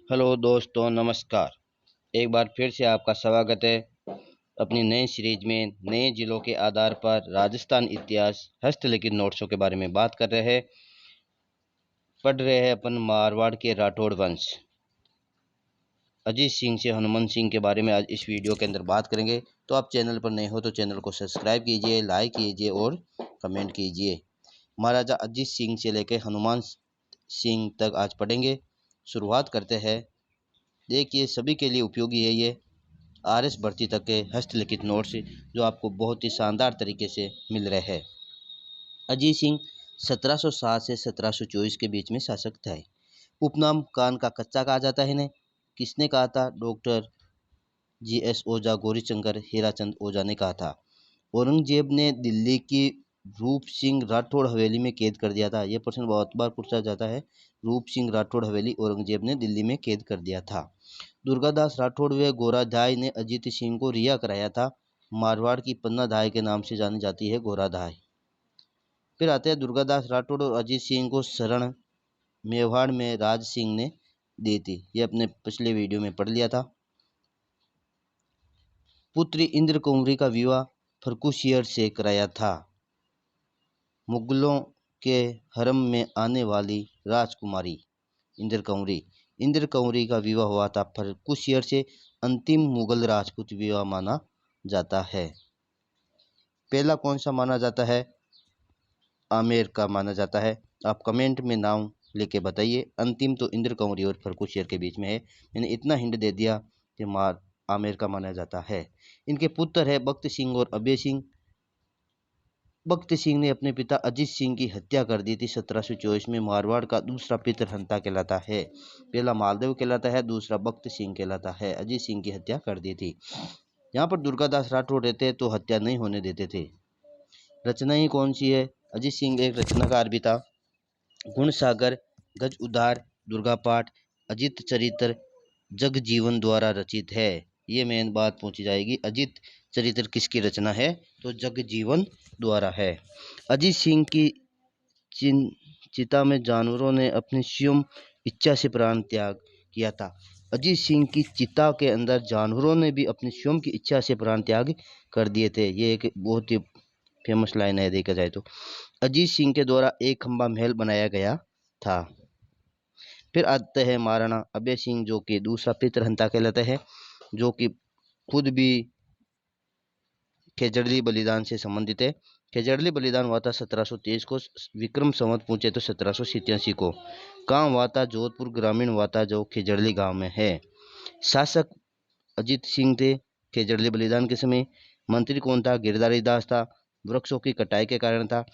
Hello दोस्तों, नमस्कार। एक बार फिर से आपका स्वागत है अपनी नई सीरीज में। नए जिलों के आधार पर राजस्थान इतिहास हस्तलिखित नोट्सों के बारे में बात कर रहे हैं। पढ़ रहे हैं अपन मारवाड़ के राठौड़ वंश। अजीत सिंह से हनुमान सिंह के बारे में आज इस वीडियो के अंदर बात करेंगे। तो आप चैनल पर नए हो तो चैनल को सब्सक्राइब कीजिए, लाइक कीजिए और कमेंट कीजिए। महाराजा अजीत सिंह से लेकर हनुमान सिंह तक आज पढ़ेंगे। शुरुआत करते हैं। देखिए, सभी के लिए उपयोगी है ये आरएस भर्ती तक के हस्तलिखित नोट्स जो आपको बहुत ही शानदार तरीके से मिल रहे हैं। अजीत सिंह 1707 से 1724 के बीच में शासक थे। उपनाम कान का कच्चा कहा जाता है इन्हें। किसने कहा था? डॉक्टर जीएस ओझा, गौरीशंकर हीराचंद ओझा ने कहा था। औरंगजेब ने दिल्ली की रूप सिंह राठौड़ हवेली में कैद कर दिया था। यह प्रश्न बहुत बार पूछा जाता है। रूप सिंह राठौड़ हवेली औरंगजेब ने दिल्ली में कैद कर दिया था। दुर्गादास राठौड़ व गोराधाय ने अजीत सिंह को रिहा कराया था। मारवाड़ की पन्नाधाय के नाम से जानी जाती है गोराधाय। फिर आते हैं दुर्गादास राठौड़ और अजीत सिंह को शरण मेवाड़ में राज सिंह ने दी थी। ये अपने पिछले वीडियो में पढ़ लिया था। पुत्री इंद्र कुंवरी का विवाह फर्रुखसियर से कराया था। मुगलों के हरम में आने वाली राजकुमारी इंद्र कंवरी का विवाह हुआ था फर्रुखसियर से। अंतिम मुगल राजपूत विवाह माना जाता है। पहला कौन सा माना जाता है? आमेर का माना जाता है। आप कमेंट में नाम लेके बताइए। अंतिम तो इंद्र कंवरी और फर्रुखसियर के बीच में है। मैंने इतना हिंट दे दिया कि आमेर का माना जाता है। इनके पुत्र है बख्त सिंह और अभय सिंह। बख्त सिंह ने अपने पिता अजीत सिंह की हत्या कर दी थी 1724 में। मारवाड़ का दूसरा पितृहंता कहलाता है। पहला मालदेव कहलाता है, दूसरा बख्त सिंह कहलाता है। अजीत सिंह की हत्या कर दी थी। यहाँ पर दुर्गादास राठौड़ रहते तो हत्या नहीं होने देते थे। रचना ही कौन सी है? अजीत सिंह एक रचनाकार भी था। गुण सागर, गज उद्धार, दुर्गा पाठ, अजित चरित्र जग जीवन द्वारा रचित है। ये मेन बात पूछी जाएगी। अजित चरित्र किसकी रचना है? तो जग जीवन द्वारा है। अजीत सिंह की चिता में जानवरों ने अपनी स्वयं इच्छा से प्राण त्याग किया था। अजीत सिंह की चिता के अंदर जानवरों ने भी अपनी स्वयं की इच्छा से प्राण त्याग कर दिए थे। ये एक बहुत ही फेमस लाइन है देखा जाए तो। अजीत सिंह के द्वारा एक खंबा महल बनाया गया था। फिर आते हैं महाराणा अभय सिंह, जो कि दूसरा पितृहंता कहलाते हैं, जो कि खुद भी खेजड़ली बलिदान से संबंधित है। खेजड़ली बलिदान हुआ था 1723 को। विक्रम संवत पूछे तो 1787 को। गांव हुआ था जोधपुर, ग्रामीण हुआ था जो खेजड़ली गांव में है। शासक अजीत सिंह थे खेजड़ली बलिदान के समय। मंत्री कौन था? गिरधारी दास था। वृक्षों की कटाई के कारण था।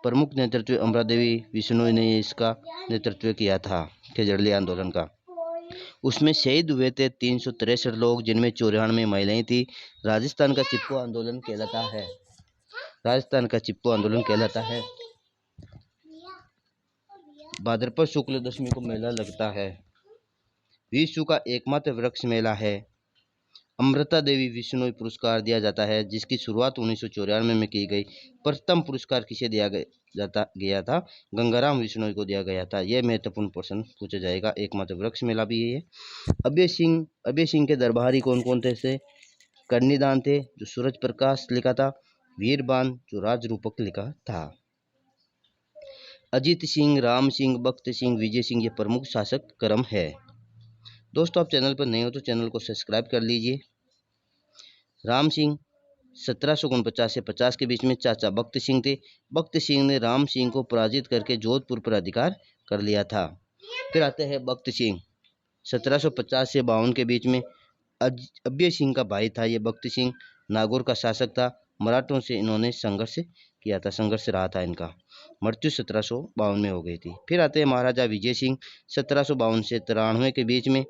प्रमुख नेतृत्व अमरा देवी विष्णु ने इसका नेतृत्व किया था खेजड़ली आंदोलन का। उसमें शहीद हुए थे 363 लोग, जिनमें 94 महिलाएं थी। राजस्थान का चिपको आंदोलन कहलाता है। राजस्थान का चिपको आंदोलन कहलाता है। भाद्रपद शुक्ल दशमी को मेला लगता है। विश्व का एकमात्र वृक्ष मेला है। अमृता देवी विश्नोई पुरस्कार दिया जाता है, जिसकी शुरुआत 1994 में की गई। प्रथम पुरस्कार किसे दिया गया था? गंगाराम विश्नोई को दिया गया था। यह महत्वपूर्ण प्रश्न पूछा जाएगा। एकमात्र वृक्ष मेला भी ये है। अभय सिंह के दरबारी कौन कौन थे? से कर्णिदान थे, जो सूरज प्रकाश लिखा था। वीरबान, जो राज रूपक लिखा था। अजीत सिंह, राम सिंह, बख्त सिंह, विजय सिंह ये प्रमुख शासक क्रम है। दोस्तों, आप चैनल पर नए हो तो चैनल को सब्सक्राइब कर लीजिए। राम सिंह 1749 से 50 के बीच में चाचा बख्त सिंह थे। बख्त सिंह ने राम सिंह को पराजित करके जोधपुर पर अधिकार कर लिया था। फिर आते हैं बख्त सिंह 1750 से 52 के बीच में। अभय सिंह का भाई था ये बख्त सिंह। नागौर का शासक था। मराठों से इन्होंने संघर्ष किया था। संघर्ष रहा था इनका। मृत्यु 1752 में हो गई थी। फिर आते हैं महाराजा विजय सिंह 1752 से 93 के बीच में।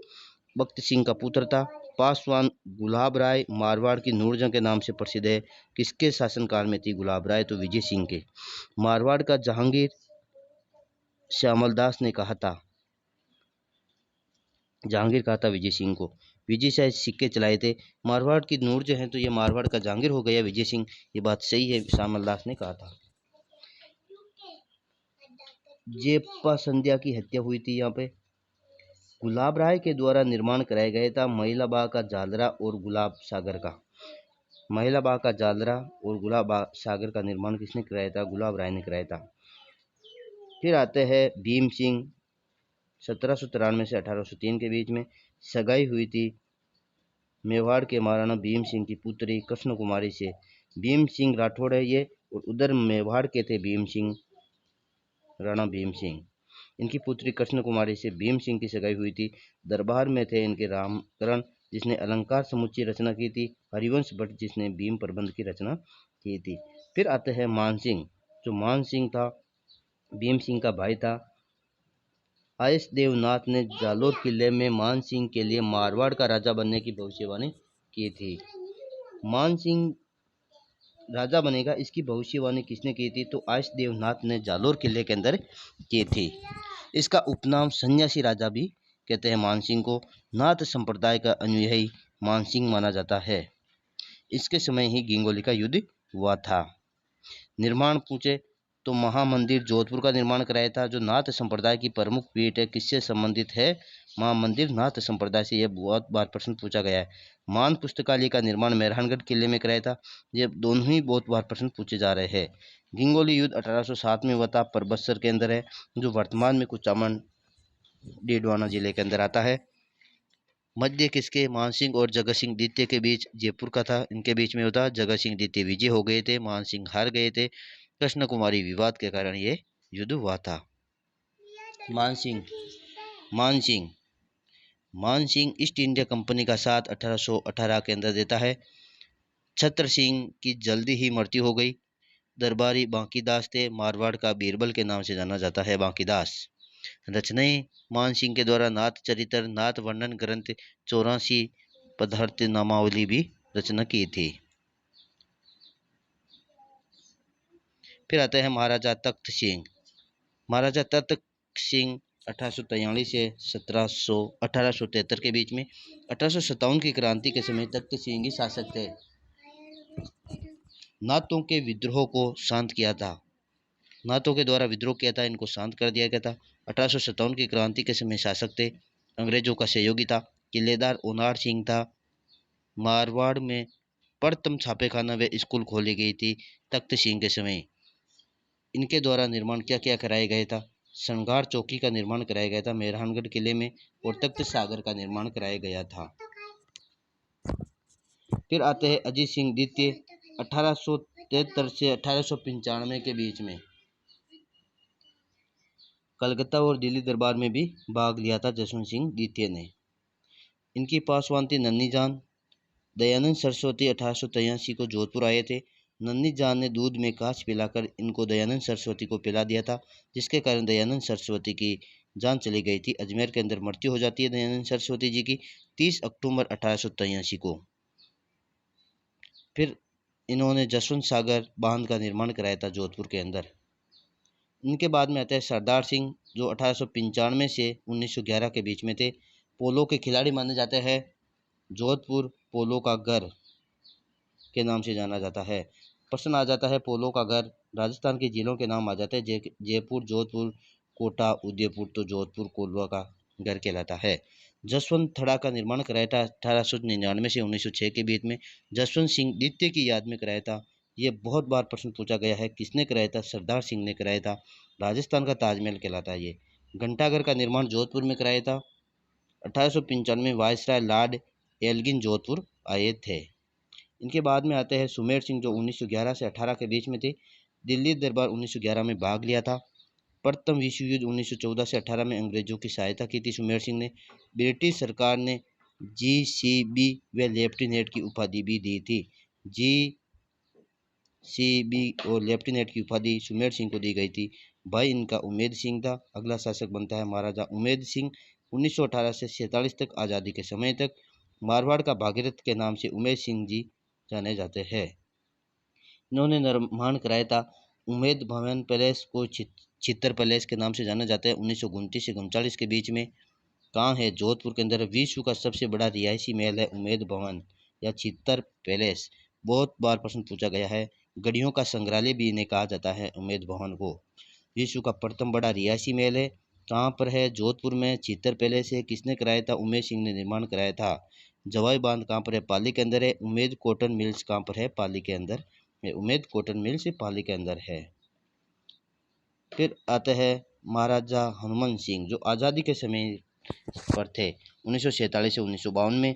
बख्त सिंह का पुत्र था। पासवान गुलाब राय मारवाड़ की नूरजहां के नाम से प्रसिद्ध है। किसके शासनकाल में थी गुलाब राय? तो विजय सिंह के। मारवाड़ का जहांगीर श्यामलदास ने कहा था। जहांगीर कहा था विजय सिंह को। विजय शायद सिक्के चलाए थे। मारवाड़ की नूरजहां है तो ये मारवाड़ का जहांगीर हो गया विजय सिंह। ये बात सही है, श्यामलदास ने कहा था। जेप्पा संध्या की हत्या हुई थी यहाँ पे। गुलाब राय के द्वारा निर्माण कराया गया था महिला बाग का जालरा और गुलाब सागर का। महिला बाग का जालरा और गुलाब सागर का निर्माण किसने कराया था? गुलाब राय ने कराया था। फिर आते हैं भीम सिंह। 1793 से 1803 के बीच में सगाई हुई थी मेवाड़ के महाराणा भीम सिंह की पुत्री कृष्ण कुमारी से। भीम सिंह राठौड़ है ये, और उधर मेवाड़ के थे भीम सिंह, राणा भीम सिंह। इनकी पुत्री कृष्ण कुमारी से भीम सिंह की सगाई हुई थी। दरबार में थे इनके रामकरण, जिसने अलंकार समुच्चय रचना की थी, हरिवंश भट्ट जिसने भीम प्रबंध की रचना की थी। फिर आते हैं मान सिंह। जो मान सिंह था भीम सिंह का भाई था। आयस देवनाथ ने जालोर किले में मान सिंह के लिए मारवाड़ का राजा बनने की भविष्यवाणी की थी। मान सिंह राजा बनेगा, इसकी भविष्यवाणी किसने की थी? तो आयस देवनाथ ने जालोर किले के अंदर की थी। इसका उपनाम सन्यासी राजा भी कहते हैं मान सिंह को। नाथ संप्रदाय का अनुयायी मान सिंह माना जाता है। इसके समय ही गिंगोली का युद्ध हुआ था। निर्माण पूछे तो महामंदिर जोधपुर का निर्माण कराया था। जो नाथ संप्रदाय की प्रमुख पीठ है, किससे संबंधित है? महामंदिर नाथ संप्रदाय से। यह बहुत बार प्रश्न पूछा गया है। मान पुस्तकालय का निर्माण मेहरानगढ़ किले में कराया था। ये दोनों ही बहुत बार प्रश्न पूछे जा रहे हैं। गिंगोली युद्ध 1807 में हुआ था, परबत्सर के अंदर है, जो वर्तमान में कुचामन डीडवाना जिले के अंदर आता है। मध्य किसके? मान सिंह और जगत सिंह द्वितीय के बीच जयपुर का था। इनके बीच में होता। जगत सिंह द्वितीय विजय हो गए थे, मान सिंह हार गए थे। कृष्ण कुमारी विवाद के कारण ये युद्ध हुआ था। मान सिंह ईस्ट इंडिया कंपनी का साथ 1818 के अंदर देता है। छत्र सिंह की जल्दी ही मृत्यु हो गई। दरबारी बांकीदास थे। मारवाड़ का बीरबल के नाम से जाना जाता है बांकीदास। रचनाएं मान सिंह के द्वारा नाथ चरित्र, नाथ वर्णन ग्रंथ, 84 पदार्थ नामावली भी रचना की थी। फिर आते हैं महाराजा तख्त सिंह। महाराजा तख्त सिंह 1843 से 1873 के बीच में। 1857 की क्रांति के समय तख्त सिंह ही शासक थे। नाथों के विद्रोह को शांत किया था। नाथों के द्वारा विद्रोह किया था, इनको शांत कर दिया गया था। 1857 की क्रांति के समय शासक थे। अंग्रेजों का सहयोगी था। किलेदार ओनार सिंह था। मारवाड़ में प्रथम छापेखाना व स्कूल खोली गई थी तख्त सिंह के समय। इनके द्वारा निर्माण क्या क्या कराया गया था? श्रृंगार चौकी का निर्माण कराया गया था मेहरानगढ़ किले में, और तख्त सागर का निर्माण कराया गया था। फिर आते हैं अजीत सिंह द्वितीय। 1873 से 1895 के बीच में कलकत्ता और दिल्ली दरबार में भी भाग लिया था जसवंत सिंह द्वितीय ने। इनकी पासवान थी नन्नी जान। दयानंद सरस्वती 1883 को जोधपुर आए थे। नन्नी जान ने दूध में कांच पिलाकर इनको दयानंद सरस्वती को पिला दिया था, जिसके कारण दयानंद सरस्वती की जान चली गई थी। अजमेर के अंदर मृत्यु हो जाती है दयानंद सरस्वती जी की 30 अक्टूबर 1883 को। फिर इन्होंने जसवंत सागर बांध का निर्माण कराया था जोधपुर के अंदर। इनके बाद में आते हैं सरदार सिंह, जो 1895 से 1911 के बीच में थे। पोलो के खिलाड़ी माने जाते हैं। जोधपुर पोलो का घर के नाम से जाना जाता है। प्रश्न आ जाता है पोलो का घर, राजस्थान के जिलों के नाम आ जाते हैं। जयपुर, जोधपुर, कोटा, उदयपुर, तो जोधपुर कोलवा का घर कहलाता है। जसवंत थड़ा का निर्माण कराया था 1899 से 1906 के बीच में। जसवंत सिंह द्वितीय की याद में कराया था। ये बहुत बार प्रश्न पूछा गया है, किसने कराया था? सरदार सिंह ने कराया था। राजस्थान का ताजमहल कहलाता है ये। घंटाघर का निर्माण जोधपुर में कराया था। 1895 में वायसराय लॉर्ड एल्गिन जोधपुर आए थे। इनके बाद में आते हैं सुमेर सिंह, जो 1911 से 18 के बीच में थे। दिल्ली दरबार 1911 में भाग लिया था। प्रथम विश्व युद्ध 1914 से 18 में अंग्रेजों की सहायता की थी सुमेर सिंह ने। ब्रिटिश सरकार ने GCB व लेफ्टिनेंट की उपाधि भी दी थी। GCB और लेफ्टिनेंट की उपाधि सुमेर सिंह को दी गई थी। भाई इनका उमेद सिंह था। अगला शासक बनता है महाराजा उमेद सिंह। 1918 से 47 तक आज़ादी के समय तक मारवाड़ का भागीरथ के नाम से उमेद सिंह जी जाने जाते हैं। इन्होंने निर्माण कराया था उमेद भवन पैलेस को चित्तर पैलेस के नाम से जाना जाता है। 1929 से 39 के बीच में कहाँ है? जोधपुर के अंदर। विश्व का सबसे बड़ा रिहायशी महल है उमेद भवन या चित्तर पैलेस। बहुत बार प्रश्न पूछा गया है। गढ़ियों का संग्रहालय भी इन्हें कहा जाता है उमेद भवन को। विश्व का प्रथम बड़ा रिहायशी महल है। कहाँ पर है? जोधपुर में। चित्तर पैलेस है, किसने कराया था? उमेश सिंह ने निर्माण कराया था। जवाई बांध कहाँ पर है? पाली के अंदर है। उमेद कॉटन मिल्स कहाँ पर है? पाली के अंदर। उमेद कॉटन मिल्स पाली के अंदर है। फिर आते हैं महाराजा हनुमान सिंह, जो आज़ादी के समय पर थे। 1947 से 1952 में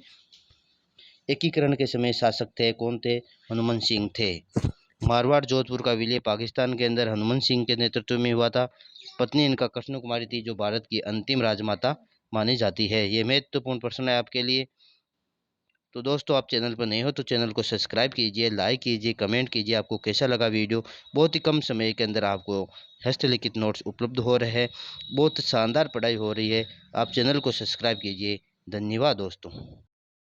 एकीकरण के समय शासक थे। कौन थे? हनुमान सिंह थे। मारवाड़ जोधपुर का विलय पाकिस्तान के अंदर हनुमान सिंह के नेतृत्व में हुआ था। पत्नी इनका कृष्ण कुमारी थी, जो भारत की अंतिम राजमाता मानी जाती है। ये महत्वपूर्ण प्रश्न है आपके लिए। तो दोस्तों, आप चैनल पर नए हो तो चैनल को सब्सक्राइब कीजिए, लाइक कीजिए, कमेंट कीजिए आपको कैसा लगा वीडियो। बहुत ही कम समय के अंदर आपको हस्तलिखित नोट्स उपलब्ध हो रहे हैं। बहुत शानदार पढ़ाई हो रही है। आप चैनल को सब्सक्राइब कीजिए। धन्यवाद दोस्तों।